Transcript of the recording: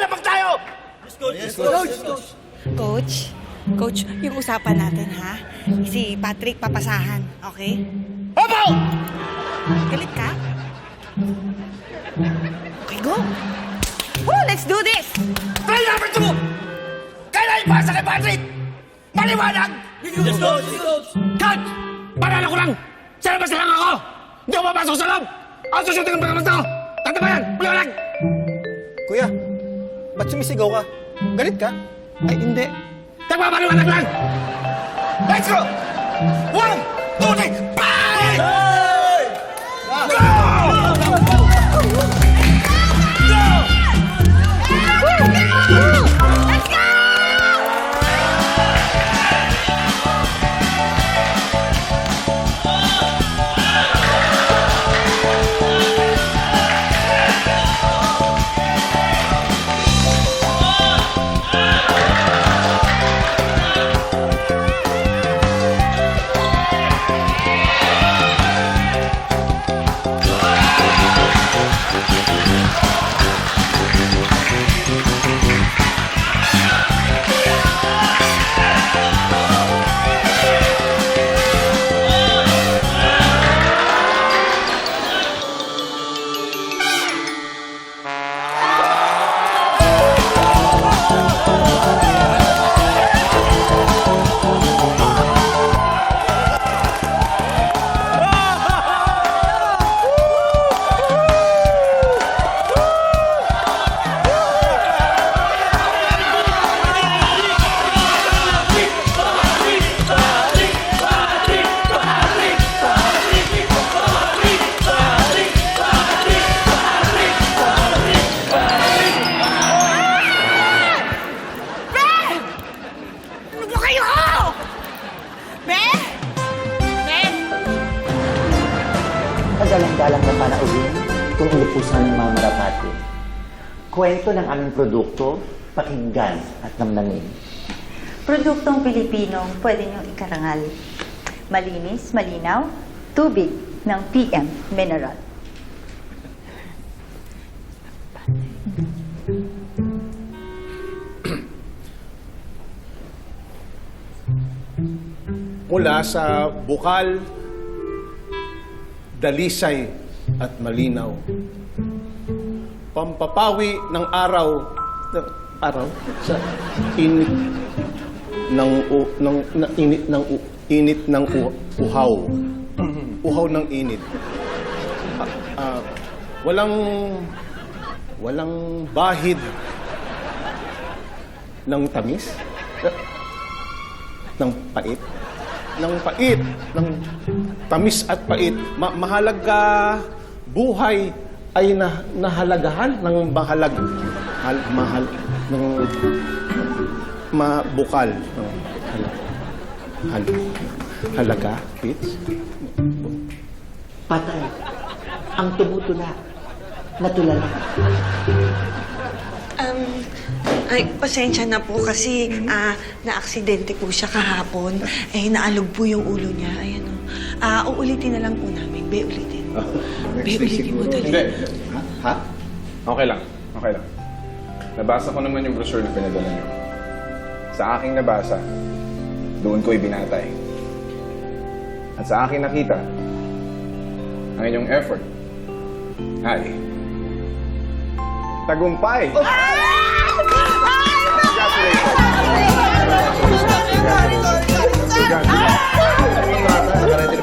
Lalabag tayo! Coach, yung usapan natin, ha? Si Patrick papasahan, okay? Opo! Galit ka? Okay, go! Woo, let's do this! Try number 2! Kailan ipasa kay Patrick? Maliwanag! Yes, coach! Cut! Parala ko lang! Sa labas na lang ako! Hindi ako papasok sa loob! Ako susutin ang pagkamas to! Tagtabayan! Maliwanag! Kuya, ba't sumisigaw ka? Galit ka? Ay, hindi. Nagpapaliwanag lang! Let's go! 1, 2, 3, bang! Go! Let's go! Madalang-dalang na panauhin kung ulipusan ng mga marapati. Kwento ng aming produkto, pakinggan at namnamin. Produktong Pilipino pwede niyong ikarangal. Malinis, malinaw, tubig ng PM Mineral. Mula sa bukal, dalisay at malinaw. Pampapawi ng araw sa init ng init ng uhaw. Uhaw ng init. Walang bahid ng tamis, ng pait, ng tamis at pait. Mahalaga buhay ay nahalagahan ng mabukal ng halaga, pits. Patay ang tumutula, natulala. Ay, pasensya na po kasi na-aksidente po siya kahapon. Eh, naalog po yung ulo niya. Ayan o. Uulitin na lang po namin. Be, ulitin. Be, ulitin mo dali. Hindi. Ha? Okay lang. Nabasa ko naman yung brochure na pinadala niyo. Sa aking nabasa, doon ko ibinatay. At sa aking nakita, ang inyong effort ay tagumpay! Congratulations!